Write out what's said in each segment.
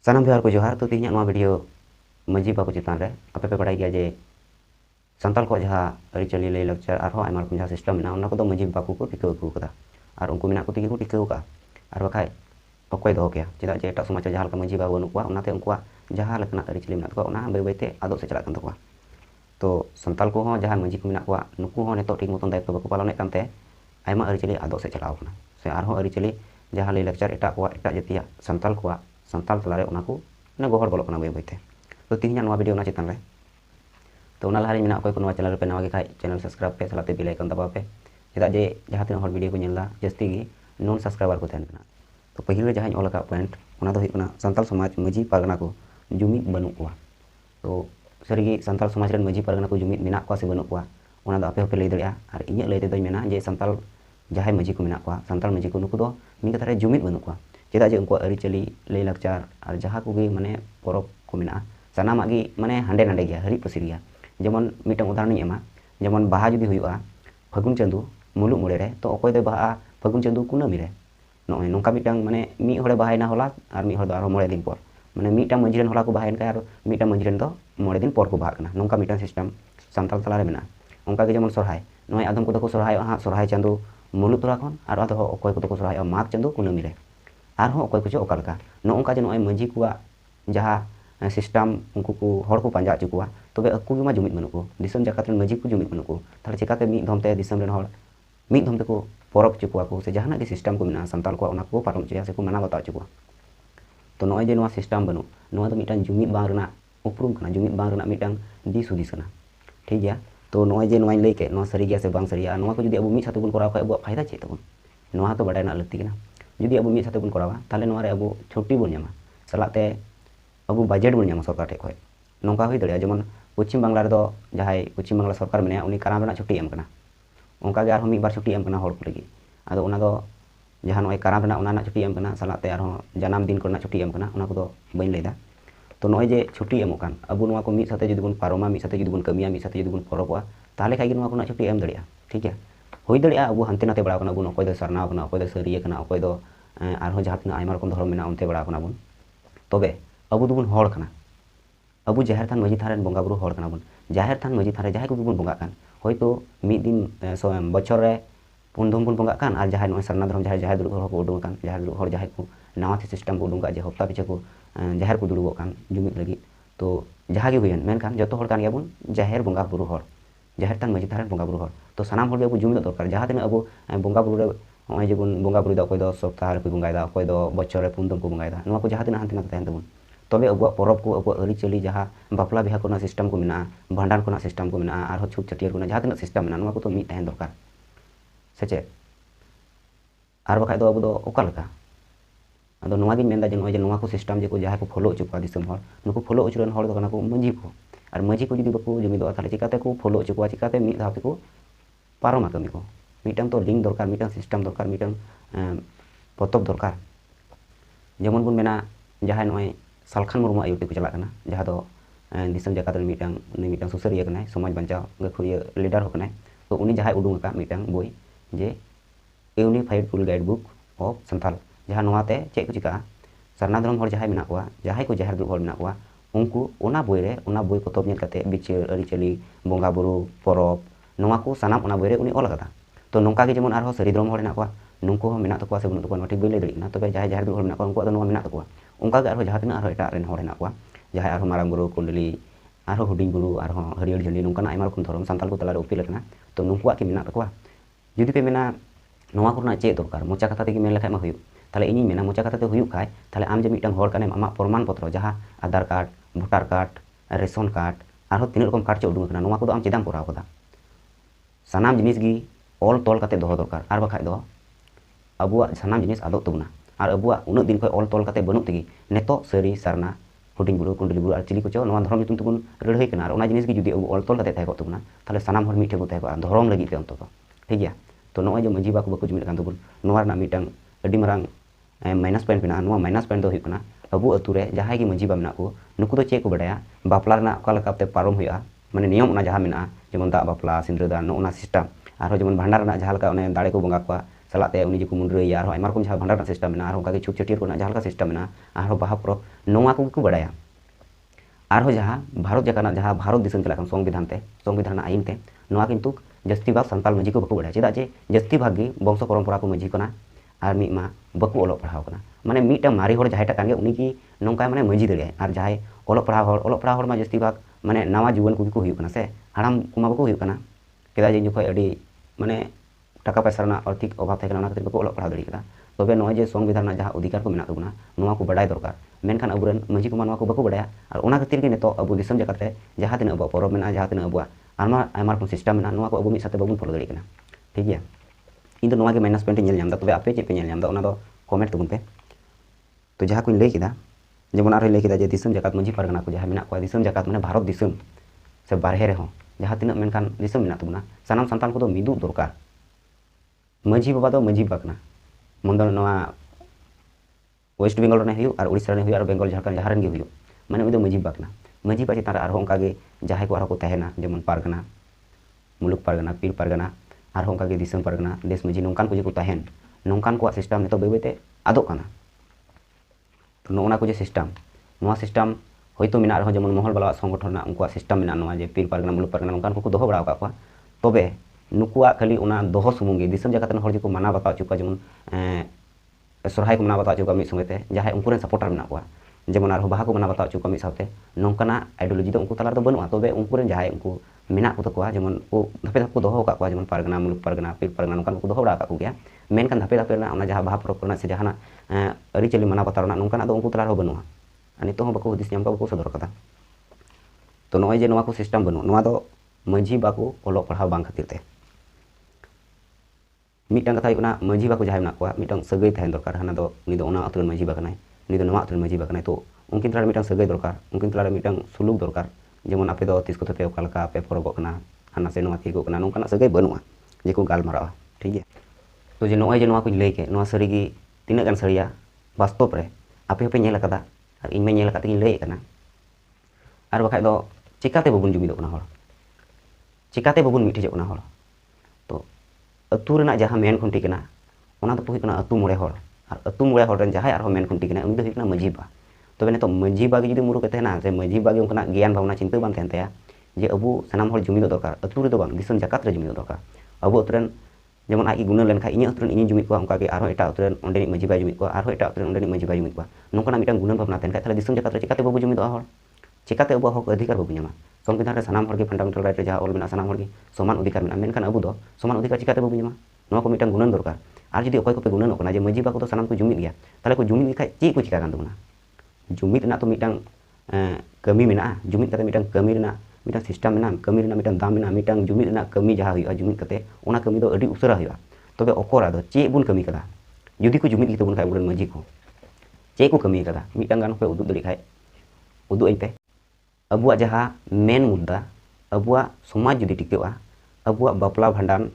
सानाम जोहार को जोहार। तो तीन वीडियो मजी बाबू चितान रे आपे पे बड़ाई गया जे सानताल को जहाँ अरिचली लय लक्चर और आयमा रकम जहाँ सिस्टम मेना उन्ना को मजी बाबू को टिका अगू कदा और उनको मेना को तिगी को टिका का और बखाय अकोय दो गया चेदा जे एटा समाज जहाँ मजी बाबू नुकुआ उन्नाते उनकुआ जहाँ लकना अरिचली मेना को उन्ना बै बैते आदो से चला तकुआ। तो सानताल को जहाँ मजी को मेना को नुकु हो नेतो ठीक मतन दायित्व बाको पालने कानते आयमा अरिचली आदो से चलाव कना से आरो अरिचली जहाँ लय लक्चर एटा को एटा जतिया सानताल को सानताल तलारे उना को ना गोहर बोलो कना बै बैते। तो तीन वीडियो ना चितान रे तो लहारी मेना अकोय को चैनल पे नवा के खाय चैनल सब्सक्राइब पे सालाते बेल आइकन दबाव पे चेदा जे जहाँ तीन वीडियो को नेला जस्ती गी नॉन सब्सक्राइबर को तहन कना। तो पहले जहाँ ऑल का पॉइंट उना दो हुई सानताल समाज मजी पारगना को जुमिद बनू को। तो सरीगी सानताल समाज रन मजी पारगना को जुमिद मेना को से बनू को उना दो आपे होपे लय दड़िया और इᱧ लय तेदोኝ मेना जे सानताल जहाँ मजी को मेना को सानताल मजी को नुकु दो मी कथा रे जुमिद बनू को चेदा जे उनको अरिचली लय लक्चर और जहाँ को गे माने परब को मेना सानामा गी माने हांडे नांडे गया हरी पसिर गया। जेमन मिटन उदाहरण एमा जेमन बाहा जुदी हुआ फागुन चांदू मुलुग मोड़े रे तो अकोय दो बाहा फागुन चांदू कुनामी रे नॉय नौका मिटन माने मी हड़े बाहायना होला और मी हड़ दो आरो मोड़े दिन पर माने मिटन मंझी रन होला को बाहायन का और मिटन मंझी रन दो मोड़े दिन पर को बाहा कना नौका मिटन सिस्टम सानताल तला रे मेना। उनका के जेमन सरहाय नॉय आदम को दो सरहाय हा सरहाय चांदू मुलुग तोरा खन और आदो अकोय को दो सरहाय माघ चांदू कुनामी रे और हो अकोय को ओका लका नौका जे नॉय मंझी को जहाँ सिस्टम उनको को हड़ को पांजा चुकुआ तबे अकु मा जुमिद बनू को दिसम जाकात मजी को जुमिद बनू को ताले चिकाते मी धमते दिसम रन हड़ मी धमते को परब चुकुआ को से जहाना के सिस्टम को मेना सानताल को उना को पारम चिया से को मना बता चुकुआ। तो नॉय जे नोआ सिस्टम बनू नोआ तो मिटान जुमिद बांग रना उपरुम कना जुमिद बांग रना मिटान दिस हुदिस कना ठीक गया। तो नॉय जे नोआ लई के नोआ सरी गया से बांग सरिया नोआ को जदी अब मी साथे बन कराव खाय अब फायदा चे तबन नोआ तो बडाय ना लगती कना जदी अब मी साथे बन करावा ताले नोआ रे अब छुट्टी बन ᱧᱟᱢᱟ सलाते अब बजेट बन ᱧᱟᱢᱟ सरकार ठेक नौका हुई दाड़िया जेमन पश्चिम बांगला रे दो जहाय पश्चिम बांगला सरकार मेना उनी काराम रना छुट्टी एम कना उनका गे आरो मी बार छुट्टी एम कना हड़ को लगी आदो उना दो जहां नय काराम रना उना छुट्टी एम कना सलाते आरो जनाम दिन को छुट्टी एम कना उना को दो बइन लेदा। तो नय जे छुट्टी एमो कान अब नोआ को मी साथे जदी बन पारोमा मी साथे जदी बन कमिया मी साथे जदी बन परबवा ताले खाइ गे नोआ को छुट्टी एम दाड़िया ठीक है हुई दाड़िया अब हानते नाते बड़ा कना बन अकोय दो सरनाव कना अकोय दो सरिया कना अकोय दो आरो जहां तना आयमा रकम धर्म मेना उनते बड़ा कना बन तबे अब दुबन हड़ कना अब जाहिर थान मजी थान बंगा बुरु हड़ कना बन जाहिर थान मजी थान जहां को बन बंगा कान होयतो मी दिन बछर रे पुन धम बन बंगा कान और जहां नय सरना धर्म जहां दुरुग हड़ को उडुंग कान जहां दुरुग हड़ जहां को नवा सिस्टम को उडुंग का जे हफ्ता पिछे को जाहिर को दुरुग कान जुमिद लगी। तो जहां गे हुयन मेनखान जतो हड़ कान गयाबन जाहिर बंगा बुरु हड़ जाहिर थान मजी थान बंगा बुरु हड़ तो सानाम हड़ अब जुमिद दरकार जहां तने अब बंगा बुरु रे नय जे बन बंगा बुरु दा अकोय दो सप्ताह रे को बंगायदा अकोय दो बछर रे पुन धम को बंगायदा नवा को जहां तने हानते नाते तहन तबन तबे अब परब को अब अरिचली जहाँ बापला बिहा को सिस्टम को मेना भांडान को सिस्टम को मेना और छूट छटियर को जहाँ तीन सिस्टम मेना को तो मी तहन दरकार से चे और बखाय दो अब दो ओका लका अदो नोआ गिन मेनदा जे नोआ जे नोआ को सिस्टम जे को जहाँ को फॉलो चुका दिसम हड़ नुको फॉलो उचरन हड़ दो कना को मजी को और मजी को जदी बको जुमिदो ताले चिकाते को फॉलो चुका चिकाते मी धाव को पारमा कमी को मिटन तो लिंक दरकार मिटन सिस्टम दरकार मिटन पतब दरकार जेमन बन मेना जहाँ नोय सालखान मुर्मू आयुते को चला जहाँ दो दिसम जाकात मिटन सुसरिया कनाय समाज बंचाव गखुरिया लीडर हो कनाय तो उनी जहाँ उडुंग का मिटन बोई जे unified full guide book of Santal जहाँ नोआते चे को चिका सरना धर्म हड़ जहाँ मेना को जहाँ को जाहिर दुरुग हड़ मेना को उनको ओना बोई रे ओना बोई पतब नेल काते बिचार अरिचली बंगा बुरु परब नोआ को सानाम ओना बोई रे उनी ऑल कदा। तो नौका गे जेमन आरो सरी धर्म हड़ मेना को नुको हो मेना तको से बनु तको ठीक बई लay दड़िना तबे जहाँ जाहिर दुरुग हड़ मेना को उनको दो नोआ मेना तको उनका गे आरो जहाँ तना आरो एटा रेन हड़ हेना को जहाँ आरो मारांग बुरु कुंडली आरो हुडिंग बुरु आरो हरियर झंडी नौकाना आयमा रकम धर्म सानताल को तला रे उपिल कना। तो नुकुआ की मेना तको जुदी पे मेना नोआ को चे दरकार मोचा कथा तेगी मेन लेखाय मा हुयु ताले इनी मेना मोचा कथा ते हुयु खाय ताले आम जे मिटन हड़ काने आमा प्रमाण पत्र जहाँ आधार card voter card ration card आरो तीन रकम कार्ड चे उडुंग कना नोआ को आम चेदाम कराव कदा सानाम जिनिस गी ऑल तोल काते दोहो दरकार और बखाय दो अबुआ सानाम जिनिस आदो तबना और अबुआ उन दिन खय ऑल तोल काते बनु तेगी नेतो सरी सरना हुडिंग बुरु कुंडली बुरु और चिली को नोआ धर्म नितुम तबन रड़हय कना और ओना जिनिस गी जुदी ऑल तोल काते थाय तबना ताले सानाम हड़ मिठे को थाय धर्म लगी ते अंत ठीक गया। तो नोआ जो मजी बाको जुमिद कान तबन नोआ रना मिटन अडी मारांग माइनस पॉइंट मेना नोआ माइनस पॉइंट दो हुयना अबु अतु रे जहां गी मजी बा मेना को नुकु दो चे को बडाया बापला रना ओका लकाते पारम हुया माने नियम ओना जहां मेना जेमन दा बापला सिंद्रदान नोना सिस्टम और जेमन भांडार रना जहां लका ओने दाड़े को बंगा को सलाते उनी जो को मुंड्रैया और आयमा रकम जहां भांडार रना सिस्टम मेना और ओका गे छुट छटियर को जहां लका सिस्टम मेना और बाहा परब नोवा को बड़ाया आरो जहाँ भारत जाकाना जहाँ भारत दिसम चला संविधान आईन ते नोवा किंतु जस्ती भाग सानताल मजी को बको बड़ाया चेदा जे जस्ती भाग गी वंश परम्परा को मजी कना और मीमा बको ओलो पढ़ाव कना माने मीटा मारी होड़ जहायटा कान गे उनी की नोंका माने मजी दड़े और जहाय ओलो पढ़ाव मा जस्ती भाग माने नवा जुवन को हुई कना से हाड़ाम कुमा बको हुई कना चेदा जे जोखय अडी माने टाका पैसा रना आर्थिक अभाव थे खातिर बको ओलो पढ़ाव दड़ी कदा तबे नय जे संविधान जहाँ अधिकार को मेना तबना नोवा को बड़ाय दरकार मेनखान अबुरन मजी कुमा नोवा को बको बड़ाया और ओना खातिर के नितो अबु दिसम जगत रे जहाँ तिना अब परब मेना जहाँ तिना अबुआ आयमा रकम सिस्टम मेना नोवा को अबु मिद साथे बाबुन फॉलो दड़ी कना ठीक गया इन नोवा के माइनस पॉइंट नेल तबे आपे चे पे नेल ओना दो कमेंट तबुन पे तो जहाँ को लई किदा जेमन आरो लई किदा जे दिसम जगत मजी पारगना को जहाँ मेना को दिसम जगत माने भारत दिसम से बारहे रे हो जहाँ तिना मेनखान दिसम मेना तबना सानाम संतान को दो मिदु दरकार मजी बाबा दो मजी बाकना मंदन नोवा वेस्ट बेंगल रे हुई और उड़ीसा रे हुई और बेंगल झारखंड जहाँ रन गे हुई माने उनी दो मजी बाकना मजी बा चितान रे आरो ओंका गे जहाँ को आरो को तहेना जेमन पारगना मुलुक पारगना पीर पारगना आरो ओंका गे दिसम पारगना देश मजी नोंकान को जे को तहेन नोंकान को सिस्टम नितो बेबे ते आदो काना तो नोना को जे सिस्टम नोआ सिस्टम होयतो मेना रहो जेमन महल बाला संगठन ना उनका सिस्टम मेना नोआ जे पीर पारगना मुलुक पारगना नोंकान को दोहो बड़ा का तबे नुकुआ खाली उना दोहो सुमुंगे दिसम जगतन हर जे को माना बताव चुका जेमन सरहाय को मना बताव चुका मिद संगते जहाय उनको रे सपोर्टर मेना को जेमन आरो बाहा को मना बताव चुका मिद साथे नोंकाना आइडियोलॉजी तो उनको तलार दो बनुआ तबे उनको रे जहाय उनको मेना को तकोआ जेमन को धापे धाप को दोहो का को जेमन पारगना मुलुक पारगना पीर पारगना नोंकान को दोहो बड़ा का गया मेनखान धापे धापे ना जहाँ बाहा परब करना से जहाना अरी चली मना बताव ना नोंकाना दो उनको तलार बनुआ नितो हो बको दिस बको सदर कदा तो नय जे नोवा को सिस्टम बनु नोवा दो मजी बाको ओलो पढ़ाव बांग खातिर ते मिटन कथा हुना मजी बाको जहाय मेना को मिटन सगै तहन दरकार हाना दो उनी दो ओना अतुरन मजी बाकनाय उनी दो नोवा अतुरन मजी बाकनाय तो उनकिन तलार मिटन सगै दरकार उनकिन तलार मिटन सुलुक दरकार जेमन आपे दो तिस को पे ओकालका पे परबो कना हाना से नोवा थिगो कना नोंकाना सगै बनुआ जे को गालमारावा ठीक है तो जे नय जे नोवा को लई के नोवा सरीगी तिना गान सरिया वास्तव रे आपे होपे नेल कदा और इन में नेल कते लई कना और बखाय दो चिकाते बाबुन जुमिदो कना हर चिकाते बाबुन मिठिजो कना हर तो अतु रेना जहाँ मेन खुंटी कना ओना तो हुई कना अतु मोड़े हर और अतु मोड़े हर रेन जहाय आरो मेन खुंटी कना उनी दो हुई कना मजी बा तबे नितो मजी बा जुदी मुरु के तहना से मजी बा गे उनकना ज्ञान भावना चिंता बान तहन तया जे अबु सनाम हर जुमिदो दरकार अतु रे दो बांग दिसम जकात रे जुमिदो दरकार अबु अतुरेन जेमन आइ गुना लेन खा इᱧ अतुरेन इᱧ जुमिद को उनका के आरो एटा अतुरेन ओंडेनि मजी बा जुमिद को आरो एटा अतुरेन ओंडेनि मजी बा जुमिद को नोंकना मिटांग गुना भावना तहन खा ताले दिसम जकात रे चिकाते बाबु जुमिदो हर चिकाते अबु हक अधिकार बाबु ᱧᱟᱢᱟ संविधान रे सनाम हर के फंडामेंटल राइट रे जहाँ ऑल मेना सनाम हर के समान अधिकार मेना मेनखान अबु दो समान अधिकार चिकाते बाबु ᱧᱟᱢᱟ नोवा को मिटांग गुणन दरकार और जुदी अकय को पे गुणन ओकना जे मजी बा को तो सनाम को जुमिद गया ताले को जुमिद खाय ची को चिका कान तबना जुमिद ना तो मिटांग कमी मेना जुमिद कते मिटांग कमी रेना मिटांग सिस्टम मेना कमी रेना मिटांग दाम मेना मिटांग जुमिद ना कमी जहाँ हुआ जुमिद कते ओना कमी दो अडी उसरा हुआ तबे अकोरा दो चे बुन कमी कदा जुदी को जुमिद तबुन खाय बुरन मजी को चे को कमी कदा मिटांग गान पे उदुग दड़ी खाय उदुग पे अबुआ जहाँ मेन मुद्दा अबुआ समाज जुदी टिकेवा अबुआ बापला भांडान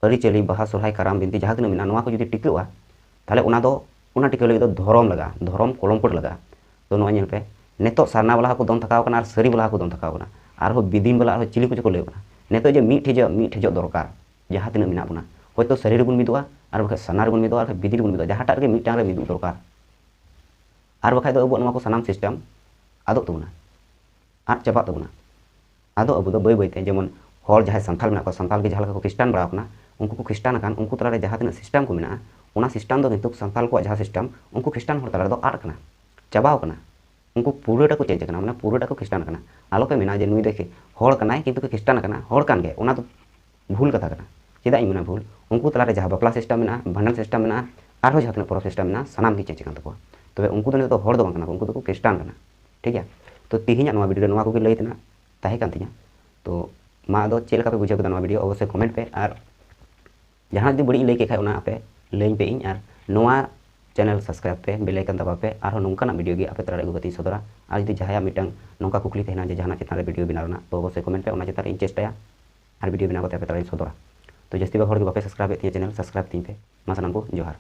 अरिचली बाहा सरहाय काराम बिनती जहाँ तिना मेना नोवा को जुदी टिकेवा ताले ओना दो ओना टिके लगे दो धरम लगा धरम कलमपट लगा तो नोवा नेल पे नेतो सारना वाला को दम थकाव कना और सरी वाला को दम थकाव कना आरो बिदिन वाला चिली को लय कना नेतो जे मीठ ठेजो दरकार जहाँ तिना मेना बना होयतो शरीर बुन मिदुआ और बखा सनार बुन मिदुआ और बिदिर बुन मिदुआ जहाँटा रे मिटांग रे मिदु दरकार और बखा दो अबु नोवा को सनाम सिस्टम आदो तबना आद चाबा तबना आदो अबु दो बै बैते जेमन हर जहाँ संथाल मेना को संथाल के जहाँ को खृष्टान बड़ा कना उनको को खृष्टान अकान उनको तलारे जहाँ तिना सिस्टम को मेना ओना सिस्टम दो किंतु संथाल को जहाँ सिस्टम उनको खृष्टान हर तलारे दो आद कना चाबाव कना उनको पूराटा को चेंज कना माने पूराटा को खृष्टान कना आलो पे मेना जे नुई देखे हर कनाय किंतु को खृष्टान कना हर कान गे ओना तो भूल कथा कना चेदा इन भूल उनको तलारे जहाँ बापला सिस्टम मेना भांडन सिस्टम मेना आरो जहाँ परब सिस्टम मेना सानाम की चेंज कान तको तबे उनको तो हर दो बांग कना उनको तो खृष्टान कना ठीक है तो तिहिना नोवा वीडियो नोवा को लई तना ताहे कान तिया तो मा दो चेल का पे बुझाव कदा नोवा वीडियो अवश्य कमेंट पे और जहाँ जुदी बड़ी लई के खाय ओना आपे लई पे इन और नोवा चैनल सब्सक्राइब पे बेल आइकन दबा पे और नोंकाना वीडियो गे आपे तलारे अगु कती सदरा और जुदी जहाया मिटांग नोंका कुकली तहना जे जहाना चितान रे वीडियो बनावना तो अवश्य कमेंट पे ओना चितान इन चेष्टाया और वीडियो बनाव कते आपे तलारे सदरा तो जस्ती बा हर के बापे सब्सक्राइब पे चैनल सब्सक्राइब तीन पे मा सानाम को जोहार।